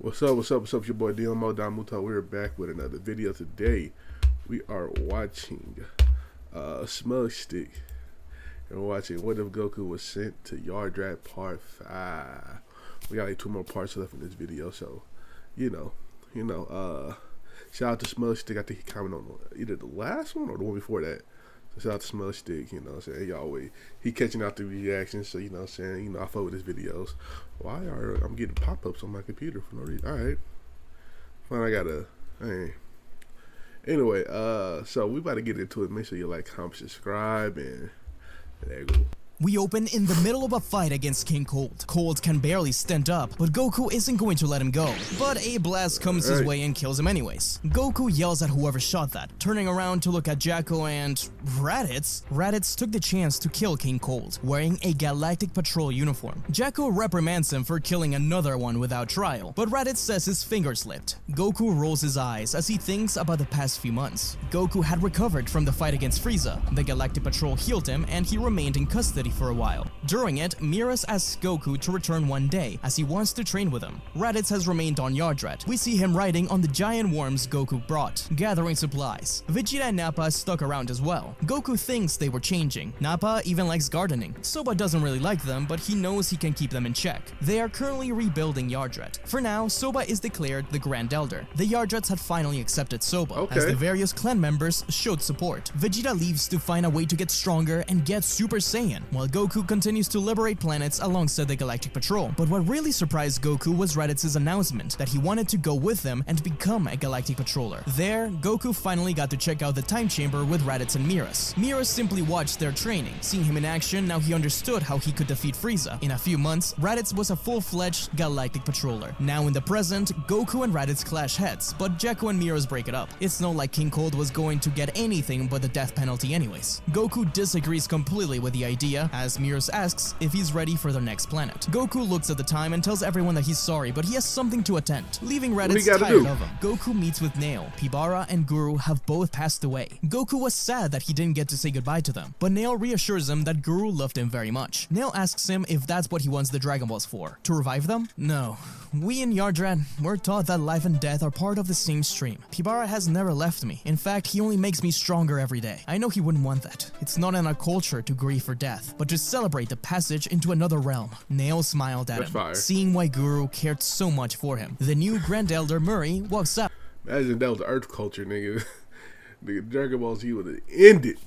What's up, what's up, what's up? It's your boy Domuto. We're back with another video today. We are watching SmugStick. And we're watching What If Goku Was Sent to Yardrat Part 5. We got like 2 more parts left in this video, so shout out to SmugStick. I think he commented on either the last one or the one before that. So shout out to SmugStick, you know what I'm saying? Y'all wait. He catching out the reactions, so you know what I'm saying? I fuck with his videos. Why are I'm getting pop-ups on my computer for no reason? Alright. Fine, I gotta anyway, so we about to get into it. Make sure you like, comment, subscribe, and there you go. We open in the middle of a fight against King Cold. Cold can barely stand up, but Goku isn't going to let him go. But a blast comes his way and kills him anyways. Goku yells at whoever shot that, turning around to look at Jakko and Raditz. Raditz took the chance to kill King Cold, wearing a Galactic Patrol uniform. Jakko reprimands him for killing another one without trial, but Raditz says his finger slipped. Goku rolls his eyes as he thinks about the past few months. Goku had recovered from the fight against Frieza. The Galactic Patrol healed him and he remained in custody for a while. During it, Miras asks Goku to return one day as he wants to train with him. Raditz has remained on Yardrat. We see him riding on the giant worms Goku brought, gathering supplies. Vegeta and Nappa stuck around as well. Goku thinks they were changing. Nappa even likes gardening. Soba doesn't really like them, but he knows he can keep them in check. They are currently rebuilding Yardrat. For now, Soba is declared the Grand Elder. The Yardrats had finally accepted Soba, as the various clan members showed support. Vegeta leaves to find a way to get stronger and get Super Saiyan, while Goku continues to liberate planets alongside the Galactic Patrol. But what really surprised Goku was Raditz's announcement that he wanted to go with them and become a Galactic Patroller. There, Goku finally got to check out the time chamber with Raditz and Miras. Miras simply watched their training. Seeing him in action, now he understood how he could defeat Frieza. In a few months, Raditz was a full-fledged Galactic Patroller. Now in the present, Goku and Raditz clash heads, but Jakko and Miras break it up. It's not like King Cold was going to get anything but the death penalty anyways. Goku disagrees completely with the idea, as Miras asks if he's ready for their next planet. Goku looks at the time and tells everyone that he's sorry, but he has something to attend, leaving Raditz tired of him. Goku meets with Nail. Pibara and Guru have both passed away. Goku was sad that he didn't get to say goodbye to them, but Nail reassures him that Guru loved him very much. Nail asks him if that's what he wants the Dragon Balls for, to revive them? No. We in Yardrat were taught that life and death are part of the same stream. Pibara has never left me. In fact, he only makes me stronger every day. I know he wouldn't want that. It's not in our culture to grieve for death, but to celebrate the passage into another realm. Nail smiled at him, seeing why Guru cared so much for him. The new Grand Elder Murray walks up. Imagine that was the Earth culture, nigga. Nigga, Dragon Ball Z would have ended.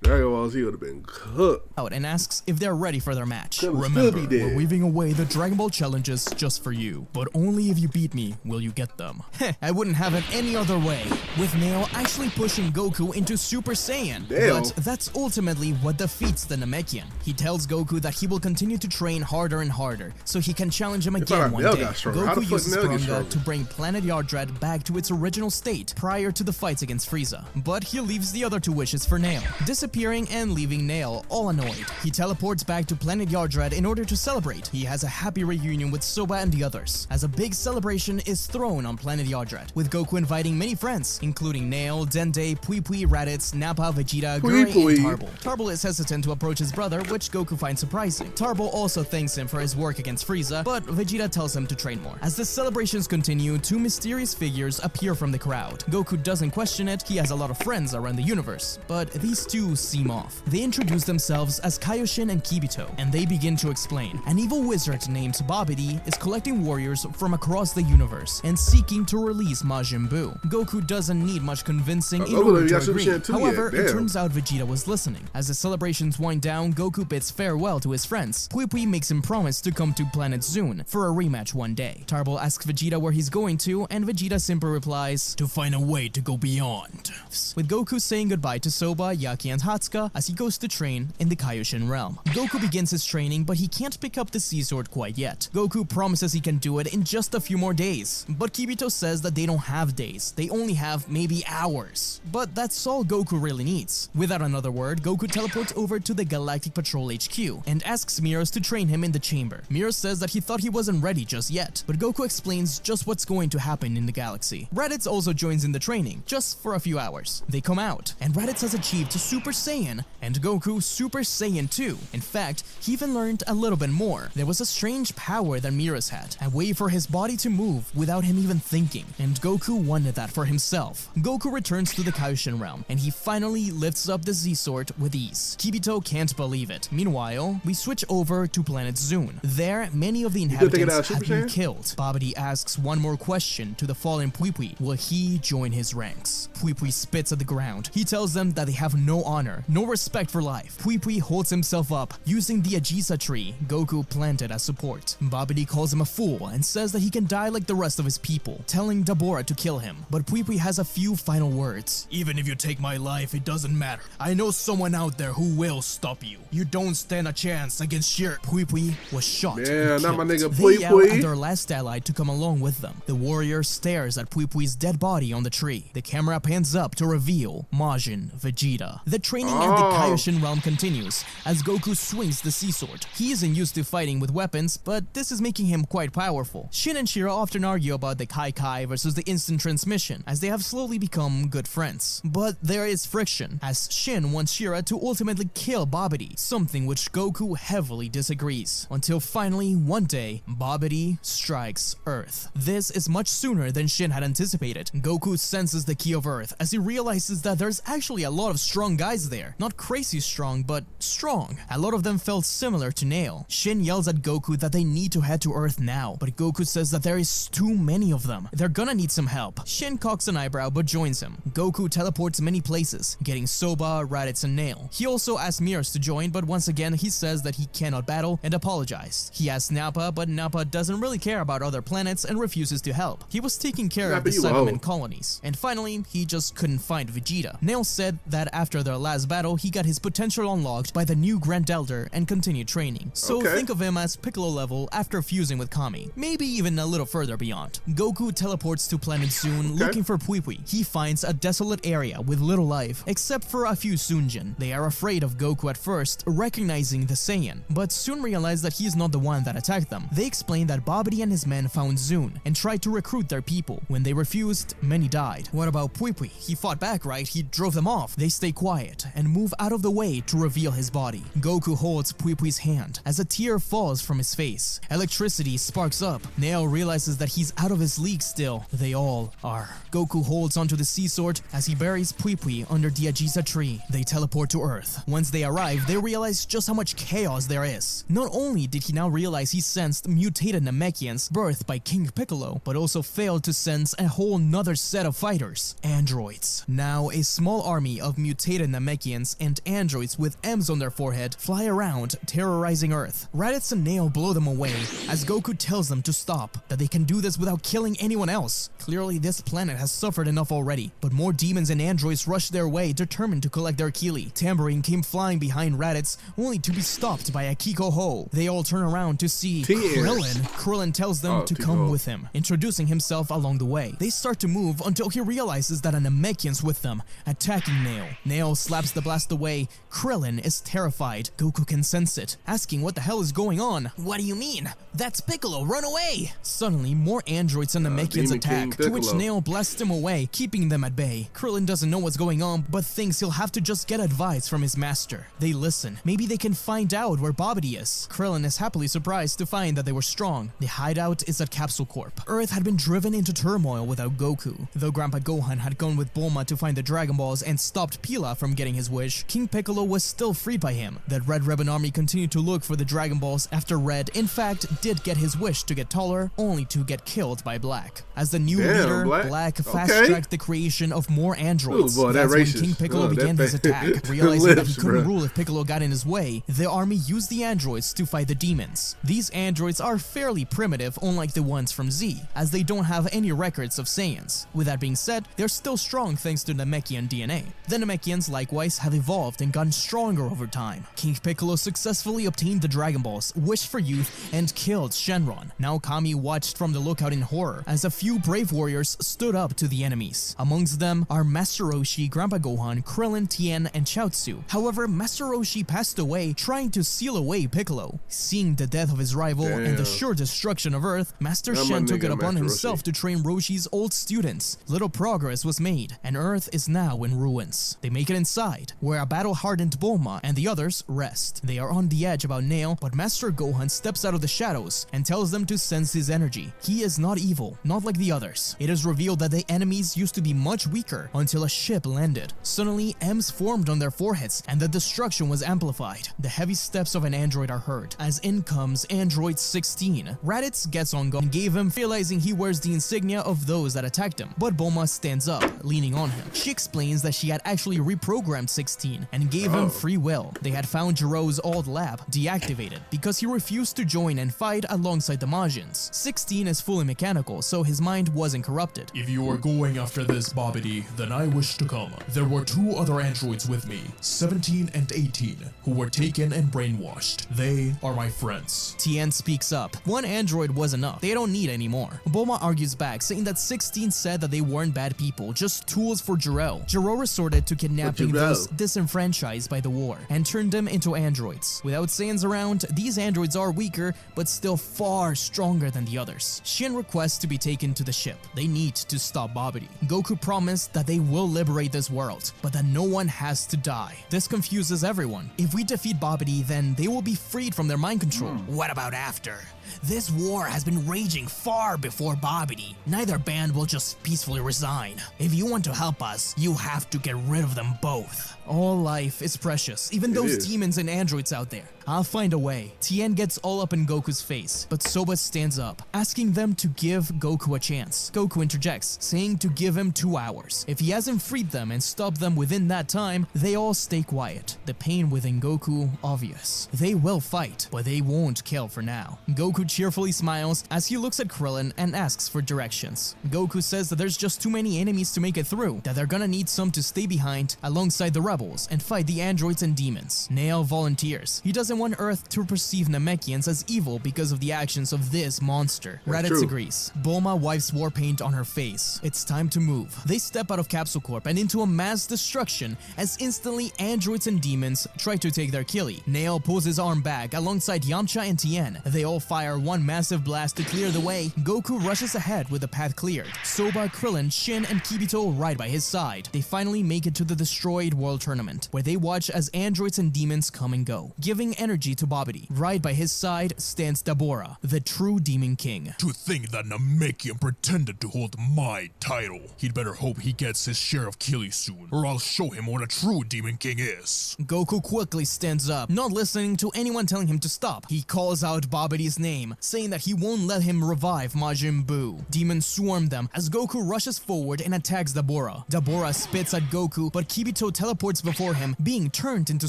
Dragon Ball Z would have been cooked. Out and asks if they're ready for their match. Remember, we're weaving away the Dragon Ball challenges just for you, but only if you beat me will you get them. Heh, I wouldn't have it any other way. With Nail actually pushing Goku into Super Saiyan. But that's ultimately what defeats the Namekian. He tells Goku that he will continue to train harder and harder, so he can challenge him again one day. Goku uses Sprunga to bring planet Yardrat back to its original state prior to the fights against Frieza. But he leaves the other 2 wishes for Nail, disappearing and leaving Nail all annoyed. He teleports back to planet Yardrat in order to celebrate. He has a happy reunion with Soba and the others, as a big celebration is thrown on planet Yardrat, with Goku inviting many friends, including Nail, Dende, Pui, Raditz, Nappa, Vegeta, Gurren, and Tarble. Tarble is hesitant to approach his brother, which Goku finds surprising. Tarble also thanks him for his work against Frieza, but Vegeta tells him to train more. As the celebrations continue, 2 mysterious figures appear from the crowd. Goku doesn't question it, he has a lot of friends around the universe, but these 2 seem off. They introduce themselves as Kaioshin and Kibito, and they begin to explain. An evil wizard named Babidi is collecting warriors from across the universe and seeking to release Majin Buu. Goku doesn't need much convincing in order to agree. However, it turns out Vegeta was listening. As the celebrations wind down, Goku bids farewell to his friends. Pui makes him promise to come to planet Zune for a rematch one day. Tarble asks Vegeta where he's going to, and Vegeta simply replies, to find a way to go beyond. With Goku saying goodbye to Soba, Yaki, and Hatsuka as he goes to train in the Kaioshin realm. Goku begins his training, but he can't pick up the Sea Sword quite yet. Goku promises he can do it in just a few more days, but Kibito says that they don't have days, they only have maybe hours. But that's all Goku really needs. Without another word, Goku teleports over to the Galactic Patrol HQ and asks Miras to train him in the chamber. Miras says that he thought he wasn't ready just yet, but Goku explains just what's going to happen in the galaxy. Raditz also joins in the training, just for a few hours. They come out, and Raditz has achieved Super Saiyan, and Goku Super Saiyan 2. In fact, he even learned a little bit more. There was a strange power that Miras had, a way for his body to move without him even thinking, and Goku wanted that for himself. Goku returns to the Kaioshin realm, and he finally lifts up the Z-Sword with ease. Kibito can't believe it. Meanwhile, we switch over to planet Zune. There, many of the inhabitants have been killed. Babidi asks one more question to the fallen Pui Pui. Will he join his ranks? Pui Pui spits at the ground. He tells them that they have no honor, no respect for life. Pui Pui holds himself up, using the Ajisa tree Goku planted as support. Babidi calls him a fool and says that he can die like the rest of his people, telling Dabura to kill him. But Pui Pui has a few final words. Even if you take my life, it doesn't matter. I know someone out there who will stop you. You don't stand a chance against Shir. Pui Pui was shot. Yeah, not my nigga They Pui yell Pui. at their last ally to come along with them. The warrior stares at Pui Pui's dead body on the tree. The camera pans up to reveal Majin Vegeta. The training in the Kaioshin realm continues as Goku swings the Z-Sword. He isn't used to fighting with weapons, but this is making him quite powerful. Shin and Shira often argue about the Kai versus the instant transmission, as they have slowly become good friends. But there is friction, as Shin wants Shira to ultimately kill Babidi, something which Goku heavily disagrees. Until finally, one day, Babidi strikes Earth. This is much sooner than Shin had anticipated. Goku senses the key of Earth as he realizes that there's actually a lot of strong guys there. Not crazy strong, but strong. A lot of them felt similar to Nail. Shin yells at Goku that they need to head to Earth now, but Goku says that there is too many of them. They're gonna need some help. Shin cocks an eyebrow but joins him. Goku teleports many places, getting Soba, Raditz, and Nail. He also asks Miras to join, but once again he says that he cannot battle and apologizes. He asks Nappa, but Nappa doesn't really care about other planets and refuses to help. He was taking care of the Cybermen colonies. And finally, he just couldn't find Vegeta. Nail said that after their last battle, he got his potential unlocked by the new Grand Elder and continued training. So think of him as Piccolo level after fusing with Kami, maybe even a little further beyond. Goku teleports to planet Zune looking for Pui Pui. He finds a desolate area with little life, except for a few Sunjin. They are afraid of Goku at first, recognizing the Saiyan, but soon realize that he is not the one that attacked them. They explain that Babidi and his men found Zune and tried to recruit their people. When they refused, many died. What about Pui Pui? He fought back, right? He drove them off. They stay quiet and move out of the way to reveal his body. Goku holds Pui Pui's hand as a tear falls from his face. Electricity sparks up. Nail realizes that he's out of his league still. They all are. Goku holds onto the Z-Sword as he buries Pui Pui under the Ajisa tree. They teleport to Earth. Once they arrive, they realize just how much chaos there is. Not only did he now realize he sensed mutated Namekians birthed by King Piccolo, but also failed to sense a whole nother set of fighters, androids. Now, a small army of mutated Namekians and androids with M's on their forehead fly around, terrorizing Earth. Raditz and Nail blow them away as Goku tells them to stop, that they can do this without killing anyone else. Clearly, this planet has suffered enough already, but more demons and androids rush their way, determined to collect their Kili. Tambourine came flying behind Raditz, only to be stopped by Akiko Ho. They all turn around to see Krillin. Krillin tells them to come with him, introducing himself along the way. They start to move until he realizes that a Namekian's with them, attacking Nail. Nail slaps the blast away. Krillin is terrified. Goku can sense it, asking what the hell is going on. What do you mean? That's Piccolo, run away! Suddenly, more androids and Namekians attack, to which Nail blasts him away, keeping them at bay. Krillin doesn't know what's going on, but thinks he'll have to just get advice from his master. They listen. Maybe they can find out where Babidi is. Krillin is happily surprised to find that they were strong. The hideout is at Capsule Corp. Earth had been driven into turmoil without Goku. Though Grandpa Gohan had gone with Bulma to find the Dragon Balls and stopped Pilaf from getting his wish, King Piccolo was still freed by him. The Red Ribbon Army continued to look for the Dragon Balls after Red, in fact, did get his wish to get taller, only to get killed by Black. As the new leader, Black fast-tracked the creation of more androids. That's when King Piccolo began his attack. Realizing that he couldn't rule if Piccolo got in his way, the army used the androids to fight the demons. These androids are fairly primitive, unlike the ones from Z, as they don't have any records of Saiyans. With that being said, they're still strong thanks to Namekian DNA. The Namekians likewise have evolved and gotten stronger over time. King Piccolo successfully obtained the Dragon Balls, Wish for Youth, and killed Shenron. Now Kami watched from the lookout in horror as a few brave warriors stood up to the enemies. Amongst them are Master Roshi, Grandpa Gohan, Krillin, Tien, and Chaozu. However, Master Roshi passed away trying to seal away Piccolo. Seeing the death of his rival and the sure destruction of Earth, Master Shen took it upon himself to train Roshi's old students. Little progress was made, and Earth is now in ruins. They make it inside side, where a battle-hardened Bulma and the others rest. They are on the edge about Nail, but Master Gohan steps out of the shadows and tells them to sense his energy. He is not evil, not like the others. It is revealed that the enemies used to be much weaker until a ship landed. Suddenly, M's formed on their foreheads and the destruction was amplified. The heavy steps of an android are heard as in comes Android 16. Raditz gets on Goku and gave him, realizing he wears the insignia of those that attacked him. But Bulma stands up, leaning on him. She explains that she had actually reprogrammed 16 and gave him free will. They had found Jiro's old lab deactivated because he refused to join and fight alongside the Majins. 16 is fully mechanical, so his mind wasn't corrupted. If you are going after this, Babidi, then I wish to come. There were 2 other androids with me, 17 and 18, who were taken and brainwashed. They are my friends. Tien speaks up. One android was enough. They don't need any more. Bulma argues back, saying that 16 said that they weren't bad people, just tools for Jiro. Jiro resorted to kidnapping those disenfranchised by the war and turned them into androids. Without Saiyans around, these androids are weaker, but still far stronger than the others. Shin requests to be taken to the ship. They need to stop Babidi. Goku promised that they will liberate this world, but that no one has to die. This confuses everyone. If we defeat Babidi, then they will be freed from their mind control. What about after? This war has been raging far before Babidi. Neither band will just peacefully resign. If you want to help us, you have to get rid of them both. All life is precious, even those demons and androids out there. I'll find a way. Tien gets all up in Goku's face, but Soba stands up, asking them to give Goku a chance. Goku interjects, saying to give him 2 hours. If he hasn't freed them and stopped them within that time, they all stay quiet. The pain within Goku obvious. They will fight, but they won't kill for now. Goku cheerfully smiles as he looks at Krillin and asks for directions. Goku says that there's just too many enemies to make it through, that they're gonna need some to stay behind alongside the rebels and fight the androids and demons. Nail volunteers. He doesn't want Earth to perceive Namekians as evil because of the actions of this monster. Raditz agrees. Bulma wipes war paint on her face. It's time to move. They step out of Capsule Corp and into a mass destruction as instantly androids and demons try to take their killie. Nail pulls his arm back alongside Yamcha and Tien. They all fire one massive blast to clear the way. Goku rushes ahead with the path cleared. Soba, Krillin, Shin, and Kibito ride by his side. They finally make it to the destroyed World Tournament, where they watch as androids and demons come and go, giving energy to Babidi. Right by his side stands Dabura, the true Demon King. To think that Namekian pretended to hold my title. He'd better hope he gets his share of killie soon, or I'll show him what a true Demon King is. Goku quickly stands up, not listening to anyone telling him to stop. He calls out Babidi's name, saying that he won't let him revive Majin Buu. Demons swarm them as Goku rushes forward and attacks Dabura. Dabura spits at Goku, but Kibito teleports before him, being turned into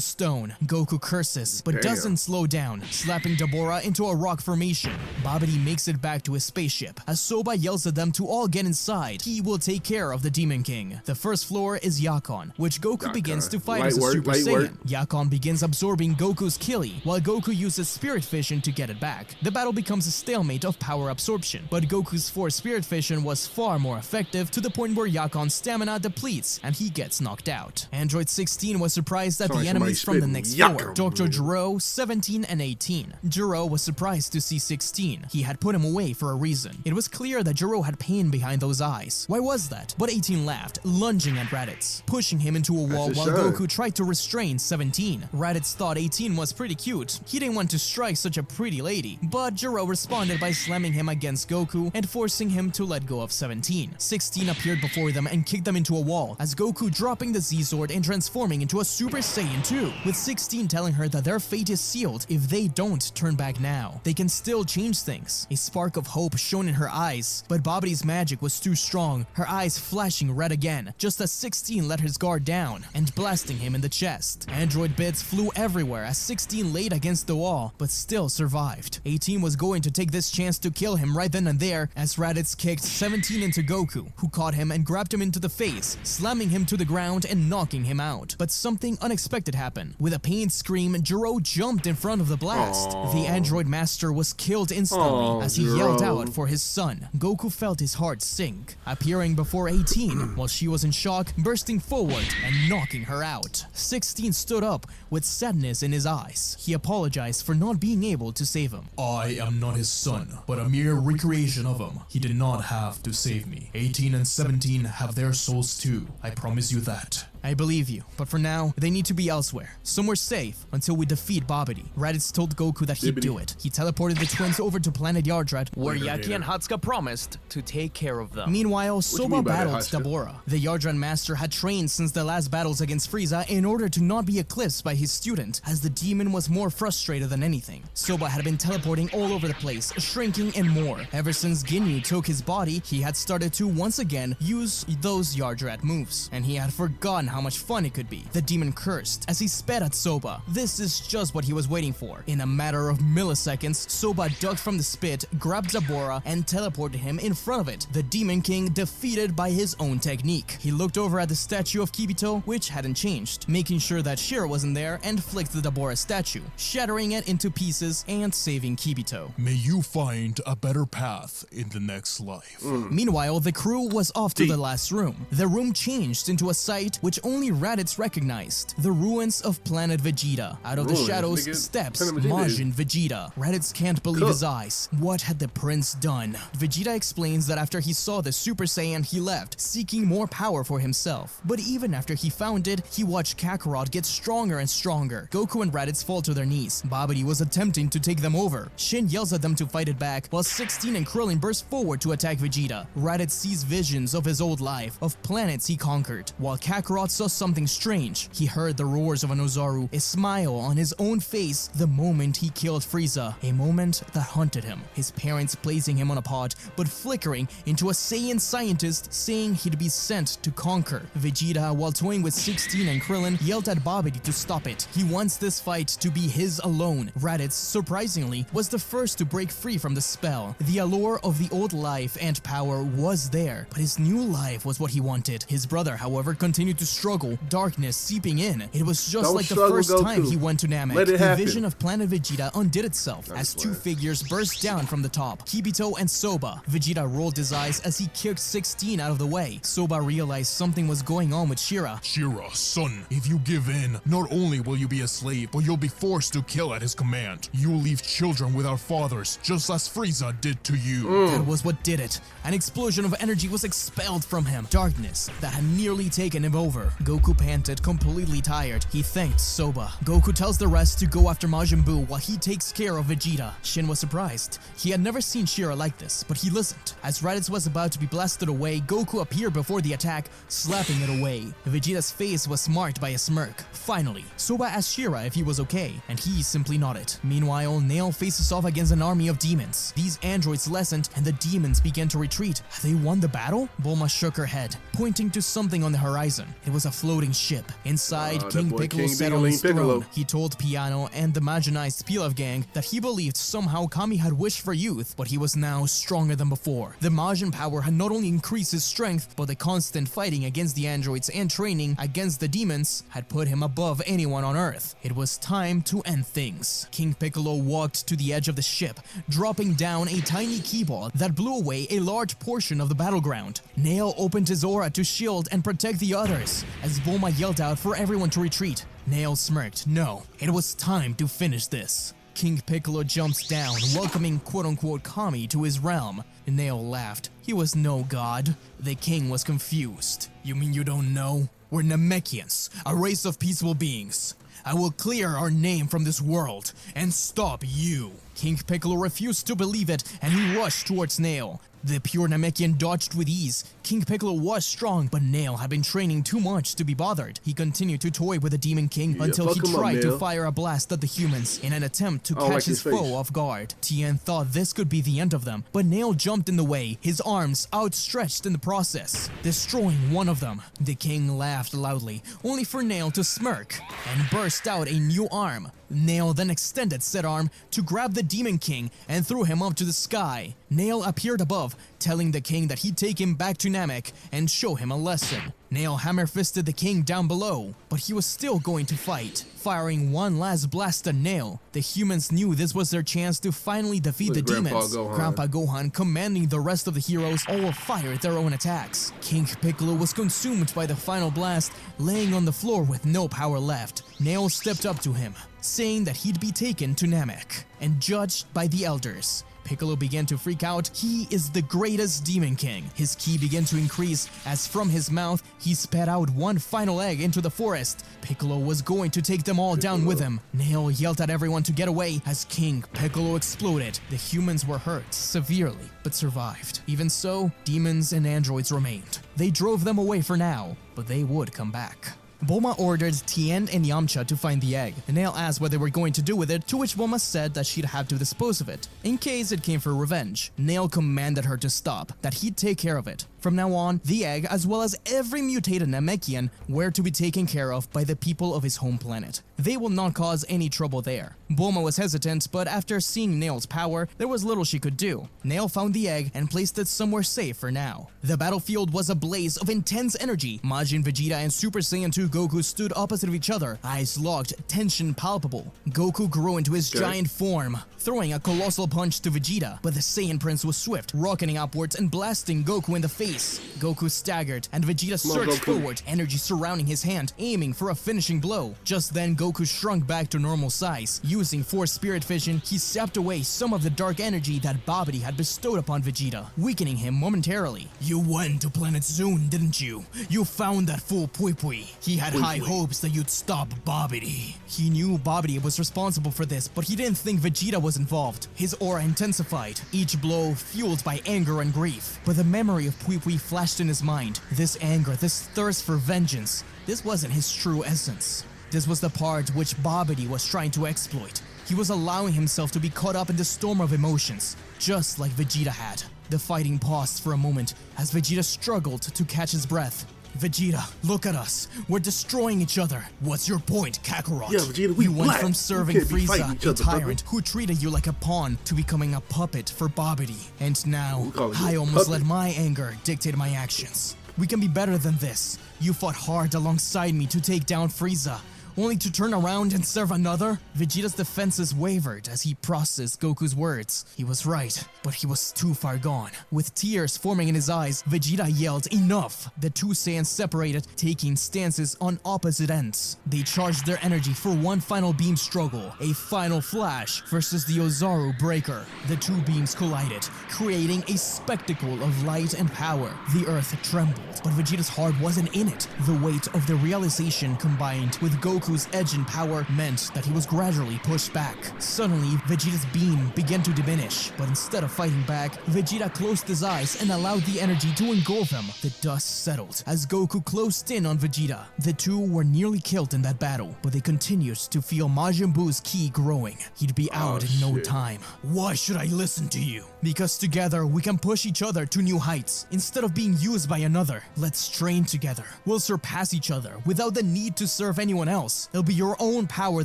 stone. Goku curses, but doesn't slow down, slapping Dabura into a rock formation. Babidi makes it back to his spaceship. As Soba yells at them to all get inside, he will take care of the Demon King. The first floor is Yakon, which Goku begins to fight as a Super Saiyan. Yakon begins absorbing Goku's killie, while Goku uses Spirit Fission to get it back. The battle becomes a stalemate of power absorption, but Goku's Force Spirit Fission was far more effective, to the point where Yakon's stamina depletes and he gets knocked out. Android 16 was surprised at the enemies from the next floor, Dr. Jiro, 17, and 18. Jiro was surprised to see 16. He had put him away for a reason. It was clear that Jiro had pain behind those eyes. Why was that? But 18 laughed, lunging at Raditz, pushing him into a wall while Goku tried to restrain 17. Raditz thought 18 was pretty cute. He didn't want to strike such a pretty lady, but Jiro responded by slamming him against Goku and forcing him to let go of 17. 16 appeared before them and kicked them into a wall, as Goku dropping the Z-Sword and transforming into a Super Saiyan 2, with 16 telling her that their fate is sealed if they don't turn back now. They can still change things. A spark of hope shone in her eyes, but Babidi's magic was too strong, her eyes flashing red again, just as 16 let his guard down and blasting him in the chest. Android bits flew everywhere as 16 laid against the wall, but still survived. 18 was going to take this chance to kill him right then and there, as Raditz kicked 17 into Goku, who caught him and grabbed him into the face, slamming him to the ground and knocking him out. But something unexpected happened. With a pained scream, Jiro jumped in front of the blast. The android master was killed instantly as he yelled out for his son. Goku felt his heart sink, appearing before 18 while she was in shock, bursting forward and knocking her out. 16 stood up with sadness in his eyes. He apologized for not being able to save him. I am not his son, but a mere recreation of him. He did not have to save me. 18 and 17 have their souls too. I promise you that. I believe you, but for now, they need to be elsewhere, somewhere safe, until we defeat Babidi. Raditz told Goku that he'd do it. He teleported the twins over to planet Yardrat, where Yaki and Hatsuka promised to take care of them. Meanwhile, Soba battled Hatsuka? Dabura. The Yardrat master had trained since the last battles against Frieza in order to not be eclipsed by his student, as the demon was more frustrated than anything. Soba had been teleporting all over the place, shrinking and more. Ever since Ginyu took his body, he had started to once again use those Yardrat moves, and he had forgotten how much fun it could be. The demon cursed as he sped at Soba. This is just what he was waiting for. In a matter of milliseconds, Soba ducked from the spit, grabbed Dabura, and teleported him in front of it. The Demon King defeated by his own technique. He looked over at the statue of Kibito, which hadn't changed, making sure that Shira wasn't there, and flicked the Dabura statue, shattering it into pieces and saving Kibito. May you find a better path in the next life. Meanwhile, the crew was off to the last room. The room changed into a sight which only Raditz recognized. The ruins of planet Vegeta. Out of the shadows steps Majin Vegeta. Raditz can't believe his eyes. What had the prince done? Vegeta explains that after he saw the Super Saiyan, he left, seeking more power for himself. But even after he found it, he watched Kakarot get stronger and stronger. Goku and Raditz fall to their knees. Babidi was attempting to take them over. Shin yells at them to fight it back, while 16 and Krillin burst forward to attack Vegeta. Raditz sees visions of his old life, of planets he conquered. While Kakarot saw something strange, he heard the roars of an Ozaru, a smile on his own face the moment he killed Frieza, a moment that haunted him. His parents placing him on a pod, but flickering into a Saiyan scientist saying he'd be sent to conquer. Vegeta, while toying with 16 and Krillin, yelled at Babidi to stop it. He wants this fight to be his alone. Raditz, surprisingly, was the first to break free from the spell. The allure of the old life and power was there, but his new life was what he wanted. His brother, however, continued to struggle, darkness seeping in. It was just like the first time he went to Namek. The vision of planet Vegeta undid itself as two figures burst down from the top, Kibito and Soba. Vegeta rolled his eyes as he kicked 16 out of the way. Soba realized something was going on with Shira. Shira, son, if you give in, not only will you be a slave, but you'll be forced to kill at his command. You'll leave children without fathers, just as Frieza did to you. That was what did it. An explosion of energy was expelled from him. Darkness that had nearly taken him over. Goku panted, completely tired. He thanked Soba. Goku tells the rest to go after Majin Buu while he takes care of Vegeta. Shin was surprised. He had never seen Shira like this, but he listened. As Raditz was about to be blasted away, Goku appeared before the attack, slapping it away. Vegeta's face was marked by a smirk. Finally, Soba asked Shira if he was okay, and he simply nodded. Meanwhile, Nail faces off against an army of demons. These androids lessened, and the demons began to retreat. Have they won the battle? Bulma shook her head, pointing to something on the horizon. It was a floating ship. Inside, King Piccolo sat on his throne. He told Piano and the Majinized Pilaf gang that he believed somehow Kami had wished for youth, but he was now stronger than before. The Majin power had not only increased his strength, but the constant fighting against the androids and training against the demons had put him above anyone on Earth. It was time to end things. King Piccolo walked to the edge of the ship, dropping down a tiny keyboard that blew away a large portion of the battleground. Nail opened his aura to shield and protect the others, as Bulma yelled out for everyone to retreat. Nail smirked. No, it was time to finish this. King Piccolo jumps down, welcoming quote-unquote Kami to his realm. Nail laughed. He was no god. The king was confused. You mean you don't know? We're Namekians, a race of peaceful beings. I will clear our name from this world and stop you. King Piccolo refused to believe it, and he rushed towards Nail. The pure Namekian dodged with ease. King Piccolo was strong, but Nail had been training too much to be bothered. He continued to toy with the Demon King until he tried to fire a blast at the humans in an attempt to catch his foe off guard. Tien thought this could be the end of them, but Nail jumped in the way, his arms outstretched in the process, destroying one of them. The king laughed loudly, only for Nail to smirk and burst out a new arm. Nail then extended said arm to grab the Demon King and threw him up to the sky. Nail appeared above, telling the king that he'd take him back to Namek and show him a lesson. Nail hammer-fisted the king down below, but he was still going to fight. Firing one last blast at Nail, the humans knew this was their chance to finally defeat the demons. Grandpa Gohan, commanding the rest of the heroes, all fired their own attacks. King Piccolo was consumed by the final blast, laying on the floor with no power left. Nail stepped up to him, saying that he'd be taken to Namek and judged by the elders. Piccolo began to freak out. He is the greatest Demon King. His ki began to increase as from his mouth he spat out one final egg into the forest. Piccolo was going to take them all down with him. Nail yelled at everyone to get away as King Piccolo exploded. The humans were hurt severely, but survived. Even so, demons and androids remained. They drove them away for now, but they would come back. Bulma ordered Tien and Yamcha to find the egg. Nail asked what they were going to do with it, to which Bulma said that she'd have to dispose of it, in case it came for revenge. Nail commanded her to stop, that he'd take care of it. From now on, the egg, as well as every mutated Namekian, were to be taken care of by the people of his home planet. They will not cause any trouble there. Bulma was hesitant, but after seeing Nail's power, there was little she could do. Nail found the egg and placed it somewhere safe for now. The battlefield was a blaze of intense energy. Majin Vegeta and Super Saiyan 2 Goku stood opposite of each other, eyes locked, tension palpable. Goku grew into his giant form, throwing a colossal punch to Vegeta, but the Saiyan Prince was swift, rocketing upwards and blasting Goku in the face. Goku staggered, and Vegeta surged forward, energy surrounding his hand, aiming for a finishing blow. Just then, Goku shrunk back to normal size. Using Force Spirit Vision, he sapped away some of the dark energy that Babidi had bestowed upon Vegeta, weakening him momentarily. You went to Planet Zoon, didn't you? You found that fool Pui Pui. He had high hopes that you'd stop Babidi. He knew Babidi was responsible for this, but he didn't think Vegeta was involved. His aura intensified, each blow fueled by anger and grief. But the memory of Pui Pui flashed in his mind. This anger, this thirst for vengeance, this wasn't his true essence. This was the part which Babidi was trying to exploit. He was allowing himself to be caught up in the storm of emotions, just like Vegeta had. The fighting paused for a moment as Vegeta struggled to catch his breath. Vegeta, look at us. We're destroying each other. What's your point, Kakarot? Yeah, Vegeta, we You went black. from serving Frieza, a tyrant who treated you like a pawn, to becoming a puppet for Babidi. And now, I almost let my anger dictate my actions. We can be better than this. You fought hard alongside me to take down Frieza, only to turn around and serve another? Vegeta's defenses wavered as he processed Goku's words. He was right, but he was too far gone. With tears forming in his eyes, Vegeta yelled, "Enough!" The two Saiyans separated, taking stances on opposite ends. They charged their energy for one final beam struggle, a final flash versus the Ozaru Breaker. The two beams collided, creating a spectacle of light and power. The earth trembled, but Vegeta's heart wasn't in it. The weight of the realization combined with Goku's edge and power meant that he was gradually pushed back. Suddenly, Vegeta's beam began to diminish, but instead of fighting back, Vegeta closed his eyes and allowed the energy to engulf him. The dust settled as Goku closed in on Vegeta. The two were nearly killed in that battle, but they continued to feel Majin Buu's ki growing. He'd be out in no time. Why should I listen to you? Because together we can push each other to new heights instead of being used by another. Let's train together. We'll surpass each other without the need to serve anyone else. It'll be your own power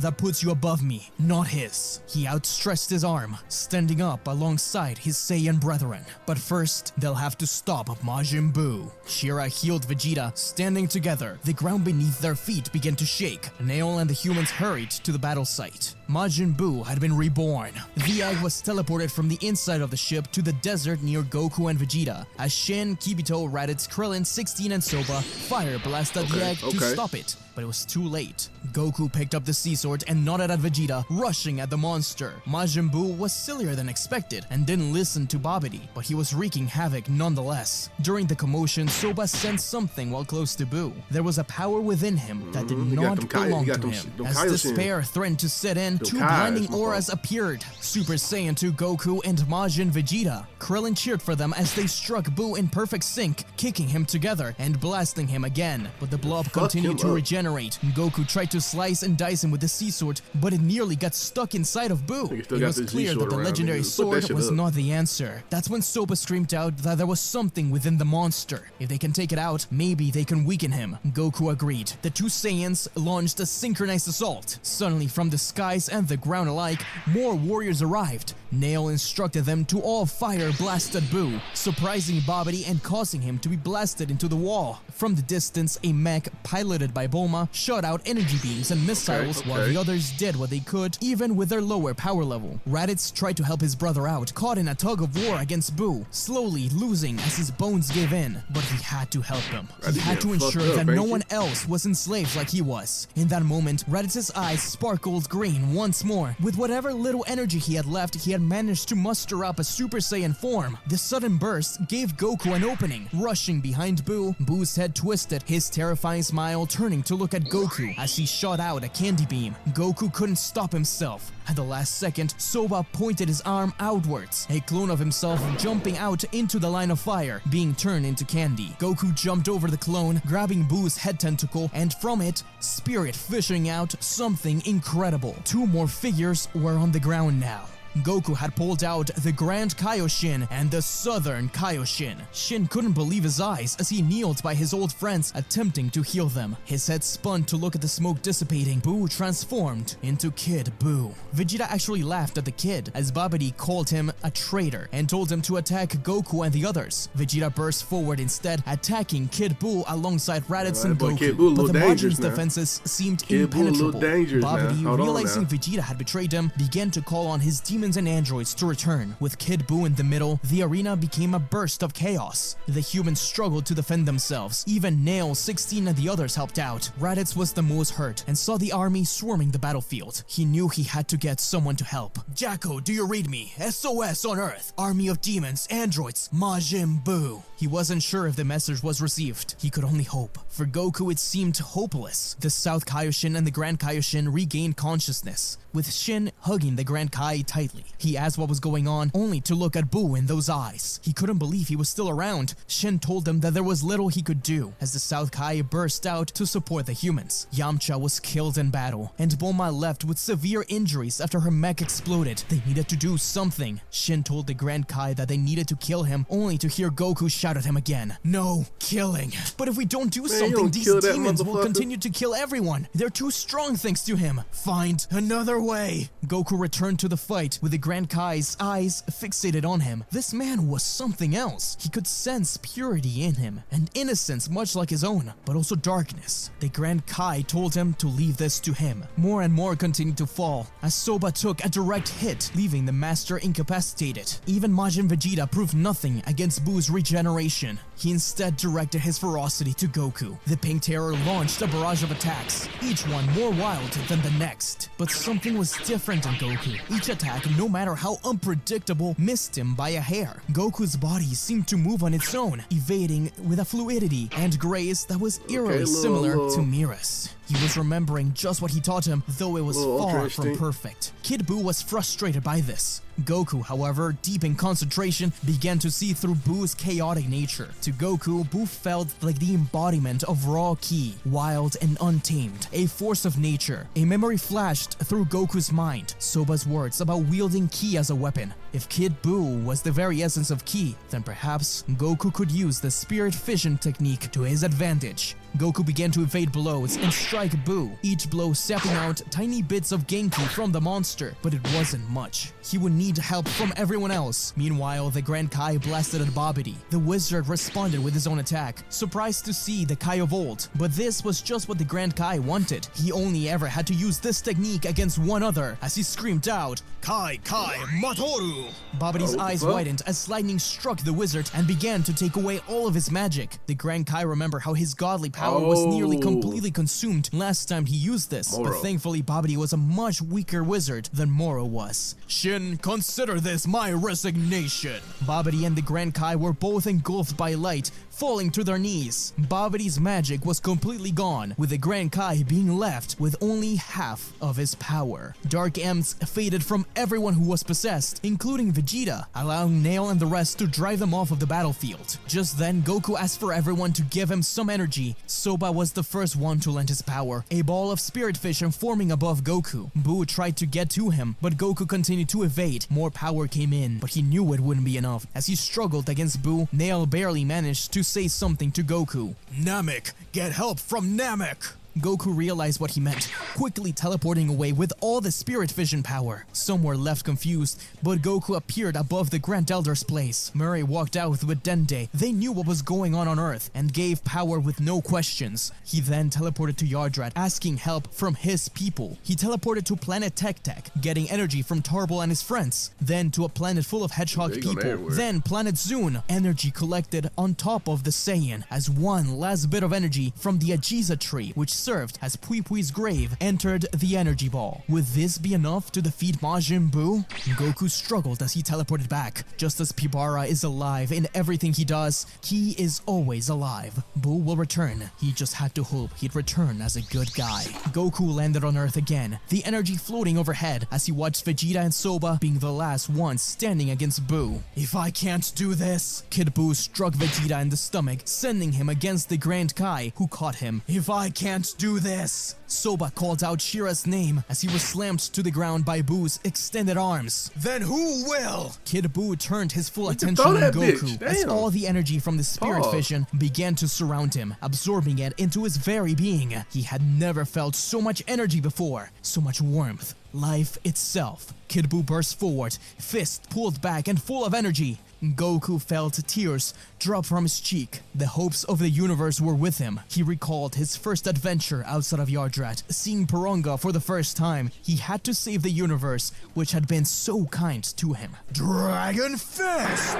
that puts you above me, not his. He outstretched his arm, standing up alongside his Saiyan brethren. But first, they'll have to stop Majin Buu. Shira healed Vegeta, standing together. The ground beneath their feet began to shake. Nail and the humans hurried to the battle site. Majin Buu had been reborn. The egg was teleported from the inside of the ship to the desert near Goku and Vegeta. As Shin, Kibito, Raditz, Krillin, 16, and Soba fire blasted the egg to stop it. But it was too late. Goku picked up the sea sword and nodded at Vegeta, rushing at the monster. Majin Buu was sillier than expected and didn't listen to Babidi, but he was wreaking havoc nonetheless. During the commotion, Soba sensed something while close to Buu. There was a power within him that did not belong to him. As despair threatened to set in, two blinding auras appeared. Super Saiyan 2 Goku and Majin Vegeta. Krillin cheered for them as they struck Buu in perfect sync, kicking him together and blasting him again. But the blob continued to regenerate. Goku tried to slice and dice him with the sea sword, but it nearly got stuck inside of Buu. It was clear that the legendary sword was not the answer. That's when Soba screamed out that there was something within the monster. If they can take it out, maybe they can weaken him. Goku agreed. The two Saiyans launched a synchronized assault. Suddenly, from the skies and the ground alike, more warriors arrived. Nail instructed them to all fire blast at Buu, surprising Babidi and causing him to be blasted into the wall. From the distance, a mech piloted by Bulma Bulma shot out energy beams and missiles while the others did what they could, even with their lower power level. Raditz tried to help his brother out, caught in a tug of war against Boo, slowly losing as his bones gave in, but he had to help him. He had to ensure that no one else was enslaved like he was. In that moment, Raditz's eyes sparkled green once more. With whatever little energy he had left, he had managed to muster up a Super Saiyan form. The sudden burst gave Goku an opening. Rushing behind Boo, Boo's head twisted, his terrifying smile turning to look at Goku as he shot out a candy beam. Goku couldn't stop himself. At the last second, Soba pointed his arm outwards, a clone of himself jumping out into the line of fire, being turned into candy. Goku jumped over the clone, grabbing Boo's head tentacle, and from it, spirit fishing out something incredible. Two more figures were on the ground now. Goku had pulled out the Grand Kaioshin and the Southern Kaioshin. Shin couldn't believe his eyes as he kneeled by his old friends, attempting to heal them. His head spun to look at the smoke dissipating. Boo transformed into Kid Boo. Vegeta actually laughed at the kid as Babidi called him a traitor and told him to attack Goku and the others. Vegeta burst forward instead, attacking Kid Boo alongside Raditz and Goku. But the Majin's defenses seemed impenetrable. Babidi, realizing Vegeta had betrayed him, began to call on his demons and androids to return. With Kid Boo in the middle, the arena became a burst of chaos. The humans struggled to defend themselves. Even Nail, 16 and the others helped out. Raditz was the most hurt and saw the army swarming the battlefield. He knew he had to get someone to help. Jacko, do you read me? SOS on Earth. Army of demons, androids, Majin Buu. He wasn't sure if the message was received. He could only hope. For Goku, it seemed hopeless. The South Kaioshin and the Grand Kaioshin regained consciousness, with Shin hugging the Grand Kai tightly. He asked what was going on, only to look at Boo in those eyes. He couldn't believe he was still around. Shin told him that there was little he could do, as the South Kai burst out to support the humans. Yamcha was killed in battle, and Bulma left with severe injuries after her mech exploded. They needed to do something. Shin told the Grand Kai that they needed to kill him, only to hear Goku shout at him again. No killing. But if we don't do something, these demons will continue to kill everyone. They're too strong thanks to him. Find another way. Goku returned to the fight with the Grand Kai's eyes fixated on him. This man was something else. He could sense purity in him, and innocence much like his own, but also darkness. The Grand Kai told him to leave this to him. More and more continued to fall, as Soba took a direct hit, leaving the master incapacitated. Even Majin Vegeta proved nothing against Boo's regeneration. He instead directed his ferocity to Goku. The Pink Terror launched a barrage of attacks, each one more wild than the next. But something was different in Goku. Each attack, no matter how unpredictable, missed him by a hair. Goku's body seemed to move on its own, evading with a fluidity and grace that was eerily similar to Mira's. He was remembering just what he taught him, though it was far from perfect. Kid Buu was frustrated by this. Goku, however, deep in concentration, began to see through Boo's chaotic nature. To Goku, Buu felt like the embodiment of raw ki, wild and untamed, a force of nature. A memory flashed through Goku's mind, Soba's words about wielding ki as a weapon. If Kid Buu was the very essence of ki, then perhaps Goku could use the spirit fission technique to his advantage. Goku began to evade blows and strike Buu, each blow sapping out tiny bits of Genki from the monster, but it wasn't much. He would need help from everyone else. Meanwhile, the Grand Kai blasted at Babidi. The wizard responded with his own attack, surprised to see the Kai of old, but this was just what the Grand Kai wanted. He only ever had to use this technique against one other, as he screamed out, Kai Kai Matoru! Babidi's eyes widened as lightning struck the wizard and began to take away all of his magic. The Grand Kai remembered how his godly power was nearly completely consumed last time he used this, but thankfully Babidi was a much weaker wizard than Moro was. Shin, consider this my resignation. Babidi and the Grand Kai were both engulfed by light, falling to their knees. Babidi's magic was completely gone, with the Grand Kai being left with only half of his power. Dark M's faded from everyone who was possessed, including Vegeta, allowing Nail and the rest to drive them off of the battlefield. Just then, Goku asked for everyone to give him some energy. Soba was the first one to lend his power, a ball of spirit fission forming above Goku. Buu tried to get to him, but Goku continued to evade. More power came in, but he knew it wouldn't be enough. As he struggled against Buu, Nail barely managed to say something to Goku. Namek, get help from Namek! Goku realized what he meant, quickly teleporting away with all the spirit vision power. Some were left confused, but Goku appeared above the Grand Elder's place. Murray walked out with Dende. They knew what was going on Earth and gave power with no questions. He then teleported to Yardrat, asking help from his people. He teleported to planet Tek Tek, getting energy from Tarble and his friends. Then to a planet full of hedgehog people. Then planet Zune, energy collected on top of the Saiyan as one last bit of energy from the Ajiza tree, which served as Pui Pui's grave, entered the energy ball. Would this be enough to defeat Majin Buu? Goku struggled as he teleported back. Just as Pibara is alive in everything he does, Ki is always alive. Buu will return. He just had to hope he'd return as a good guy. Goku landed on Earth again, the energy floating overhead as he watched Vegeta and Soba being the last ones standing against Buu. If I can't do this, Kid Buu struck Vegeta in the stomach, sending him against the Grand Kai, who caught him. If I can't do this, Soba called out Shira's name as he was slammed to the ground by Buu's extended arms. Then who will? Kid Buu turned his full attention on Goku as all the energy from the spirit vision began to surround him, absorbing it into his very being. He had never felt so much energy before, so much warmth, life itself. Kid Buu burst forward, fist pulled back and full of energy. Goku felt tears drop from his cheek. The hopes of the universe were with him. He recalled his first adventure outside of Yardrat, seeing Porunga for the first time. He had to save the universe, which had been so kind to him. Dragon Fist!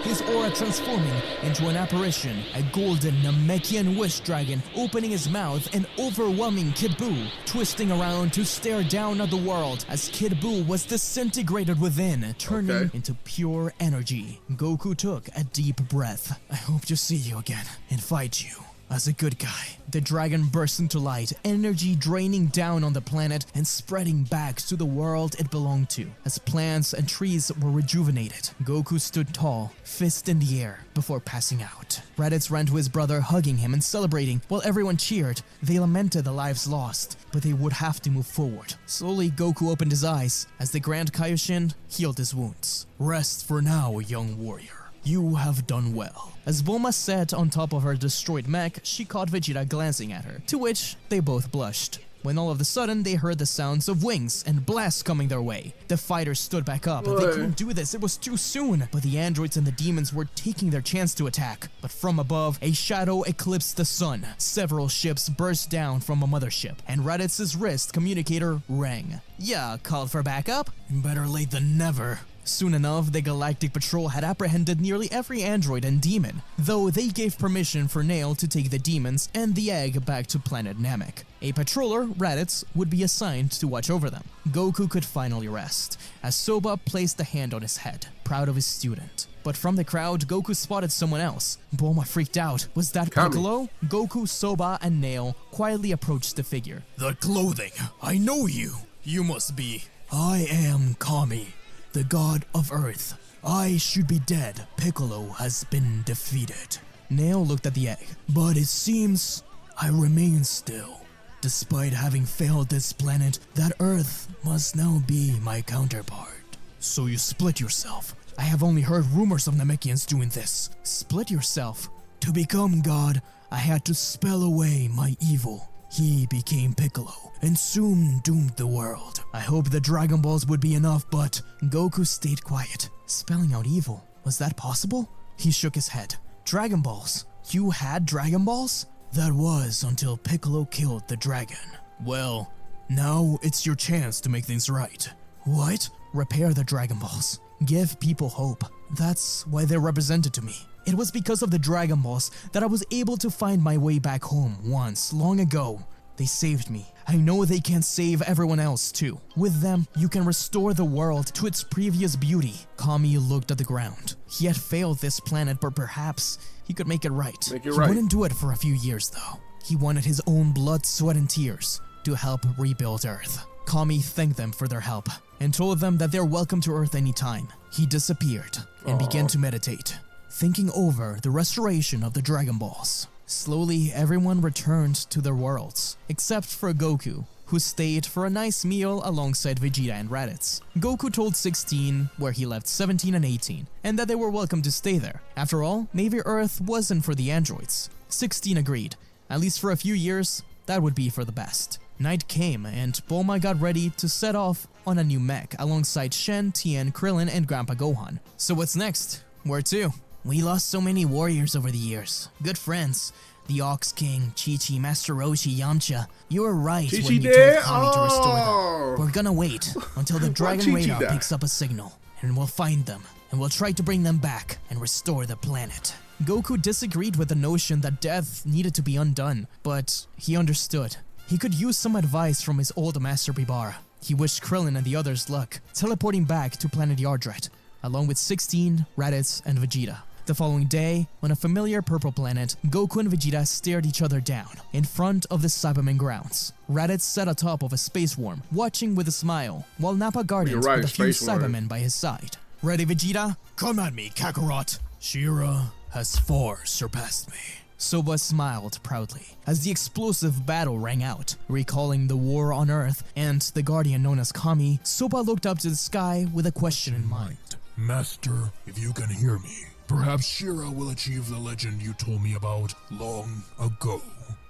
His aura transforming into an apparition, a golden Namekian wish dragon opening his mouth and overwhelming Kid Buu, twisting around to stare down at the world as Kid Buu was disintegrated within, turning into pure energy. Goku took a deep breath. I hope to see you again and fight you as a good guy. The dragon burst into light, energy draining down on the planet and spreading back to the world it belonged to. As plants and trees were rejuvenated, Goku stood tall, fist in the air, before passing out. Raditz ran to his brother, hugging him and celebrating. While everyone cheered, they lamented the lives lost, but they would have to move forward. Slowly, Goku opened his eyes as the Grand Kaioshin healed his wounds. Rest for now, young warrior. You have done well. As Bulma sat on top of her destroyed mech, she caught Vegeta glancing at her, to which they both blushed. When all of a sudden they heard the sounds of wings and blasts coming their way. The fighters stood back up. They couldn't do this, it was too soon. But the androids and the demons were taking their chance to attack. But from above, a shadow eclipsed the sun. Several ships burst down from a mothership, and Raditz's wrist communicator rang. Yeah, called for backup? Better late than never. Soon enough, the Galactic Patrol had apprehended nearly every android and demon, though they gave permission for Nail to take the demons and the egg back to planet Namek. A patroller, Raditz, would be assigned to watch over them. Goku could finally rest, as Soba placed a hand on his head, proud of his student. But from the crowd, Goku spotted someone else. Bulma freaked out. Was that Piccolo? Goku, Soba, and Nail quietly approached the figure. The clothing. I know you. You must be. I am Kami, the god of Earth. I should be dead. Piccolo has been defeated. Nail looked at the egg. But it seems I remain still. Despite having failed this planet, that Earth must now be my counterpart. So you split yourself. I have only heard rumors of Namekians doing this. Split yourself? To become God, I had to spell away my evil. He became Piccolo, and soon doomed the world. I hoped the Dragon Balls would be enough, but Goku stayed quiet. Spelling out evil, was that possible? He shook his head. Dragon Balls? You had Dragon Balls? That was until Piccolo killed the dragon. Well, now it's your chance to make things right. What? Repair the Dragon Balls. Give people hope. That's why they're represented to me. It was because of the Dragon Balls that I was able to find my way back home once, long ago. They saved me. I know they can save everyone else too. With them, you can restore the world to its previous beauty. Kami looked at the ground. He had failed this planet, but perhaps he could make it right. He wouldn't do it for a few years though. He wanted his own blood, sweat, and tears to help rebuild Earth. Kami thanked them for their help and told them that they're welcome to Earth anytime. He disappeared and began to meditate, thinking over the restoration of the Dragon Balls. Slowly, everyone returned to their worlds, except for Goku, who stayed for a nice meal alongside Vegeta and Raditz. Goku told 16 where he left 17 and 18, and that they were welcome to stay there. After all, maybe Earth wasn't for the androids. 16 agreed, At least for a few years, that would be for the best. Night came, and Bulma got ready to set off on a new mech alongside Shen, Tien, Krillin, and Grandpa Gohan. So what's next? Where to? We lost so many warriors over the years. Good friends. The Ox King, Chi-Chi, Master Roshi, Yamcha. You were right Chi-Chi when you dead? told Kami to restore Oh. them. We're gonna wait until the Why Dragon Chi-Chi Radar die? picks up a signal, and we'll find them, and we'll try to bring them back and restore the planet. Goku disagreed with the notion that death needed to be undone, but he understood. He could use some advice from his old master Bibara. He wished Krillin and the others luck, teleporting back to planet Yardrat, along with 16, Raditz, and Vegeta. The following day, on a familiar purple planet, Goku and Vegeta stared each other down in front of the Cybermen grounds. Raditz sat atop of a space worm, watching with a smile, while Nappa guarded right, with a few space worm. Cybermen by his side. Ready, Vegeta? Come at me, Kakarot. She-Ra has far surpassed me. Soba smiled proudly as the explosive battle rang out. Recalling the war on Earth and the guardian known as Kami, Soba looked up to the sky with a question in mind. Master, if you can hear me, perhaps She-Ra will achieve the legend you told me about long ago.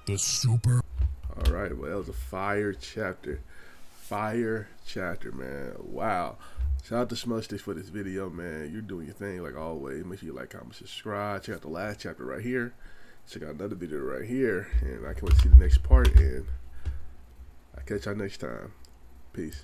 The super... Alright, well, that was a fire chapter. Fire chapter, man. Wow. Shout out to SmugStick for this video, man. You're doing your thing like always. Make sure you like, comment, subscribe. Check out the last chapter right here. Check out another video right here. And I can't wait to see the next part. And I'll catch y'all next time. Peace.